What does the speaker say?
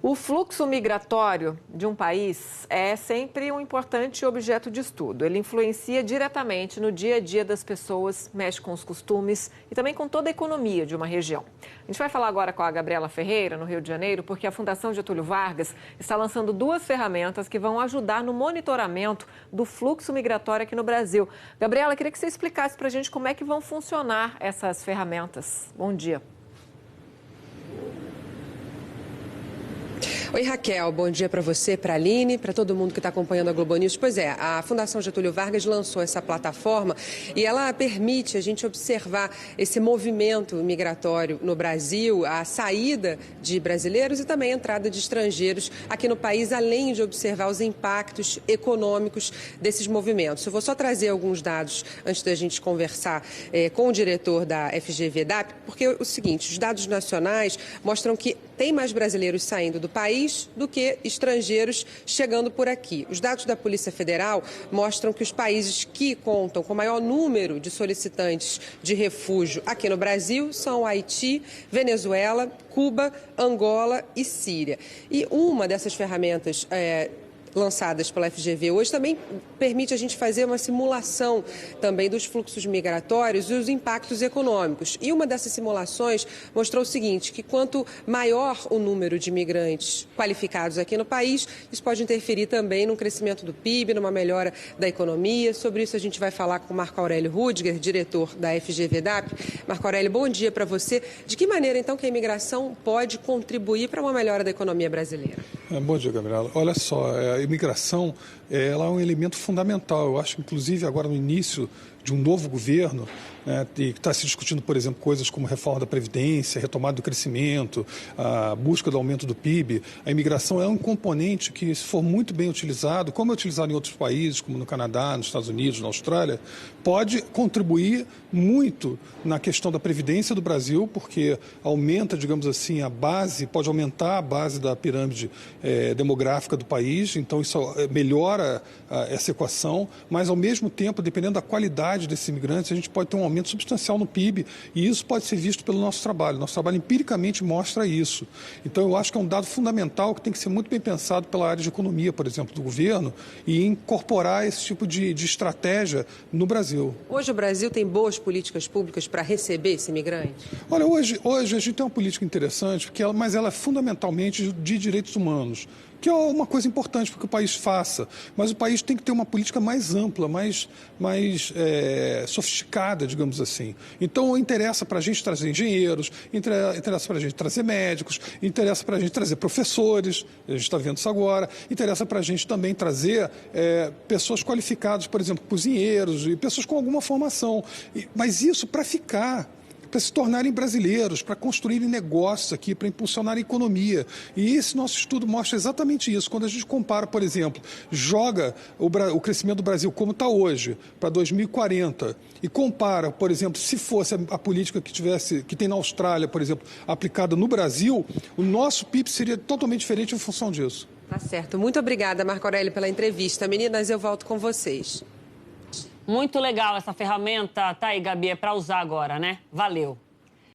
O fluxo migratório de um país é sempre um importante objeto de estudo. Ele influencia diretamente no dia a dia das pessoas, mexe com os costumes e também com toda a economia de uma região. A gente vai falar agora com a Gabriela Ferreira, no Rio de Janeiro, porque a Fundação Getúlio Vargas está lançando duas ferramentas que vão ajudar no monitoramento do fluxo migratório aqui no Brasil. Gabriela, queria que você explicasse para a gente como é que vão funcionar essas ferramentas. Bom dia. Oi, Raquel, bom dia para você, para a Aline, para todo mundo que está acompanhando a Globo News. Pois é, a Fundação Getúlio Vargas lançou essa plataforma e ela permite a gente observar esse movimento migratório no Brasil, a saída de brasileiros e também a entrada de estrangeiros aqui no país, além de observar os impactos econômicos desses movimentos. Eu vou só trazer alguns dados antes da gente conversar com o diretor da FGV-DAP, porque é o seguinte, os dados nacionais mostram que tem mais brasileiros saindo do país do que estrangeiros chegando por aqui. Os dados da Polícia Federal mostram que os países que contam com maior número de solicitantes de refúgio aqui no Brasil são Haiti, Venezuela, Cuba, Angola e Síria. E uma dessas ferramentas lançadas pela FGV hoje também permite a gente fazer uma simulação também dos fluxos migratórios e os impactos econômicos. E uma dessas simulações mostrou o seguinte, que quanto maior o número de imigrantes qualificados aqui no país, isso pode interferir também no crescimento do PIB, numa melhora da economia. Sobre isso a gente vai falar com o Marco Aurélio Rudiger, diretor da FGV-DAP. Marco Aurélio, bom dia para você. De que maneira, então, que a imigração pode contribuir para uma melhora da economia brasileira? Bom dia, Gabriela. Olha só, a imigração ela é um elemento fundamental. Eu acho que, inclusive, agora no início de um novo governo, que está se discutindo, por exemplo, coisas como reforma da Previdência, retomada do crescimento, a busca do aumento do PIB, a imigração é um componente que, se for muito bem utilizado, como é utilizado em outros países, como no Canadá, nos Estados Unidos, na Austrália, pode contribuir muito na questão da Previdência do Brasil, porque aumenta, digamos assim, a base, pode aumentar a base da pirâmide demográfica do país, então isso melhora essa equação, mas, ao mesmo tempo, dependendo da qualidade desses imigrantes, a gente pode ter um aumento substancial no PIB e isso pode ser visto pelo nosso trabalho. Nosso trabalho empiricamente mostra isso. Então, eu acho que é um dado fundamental que tem que ser muito bem pensado pela área de economia, por exemplo, do governo e incorporar esse tipo de estratégia no Brasil. Hoje o Brasil tem boas políticas públicas para receber esse imigrante? Olha, hoje a gente tem uma política interessante, mas ela é fundamentalmente de direitos humanos, que é uma coisa importante para que o país faça, mas o país tem que ter uma política mais ampla, mais sofisticada, digamos assim. Então, interessa para a gente trazer engenheiros, interessa para a gente trazer médicos, interessa para a gente trazer professores, a gente está vendo isso agora, interessa para a gente também trazer pessoas qualificadas, por exemplo, cozinheiros e pessoas com alguma formação. Mas isso para ficar, para se tornarem brasileiros, para construírem negócios aqui, para impulsionar a economia. E esse nosso estudo mostra exatamente isso. Quando a gente compara, por exemplo, joga o crescimento do Brasil como está hoje, para 2040, e compara, por exemplo, se fosse a política que tem na Austrália, por exemplo, aplicada no Brasil, o nosso PIB seria totalmente diferente em função disso. Tá certo. Muito obrigada, Marco Aurélio, pela entrevista. Meninas, eu volto com vocês. Muito legal essa ferramenta, tá aí, Gabi, é para usar agora, né? Valeu.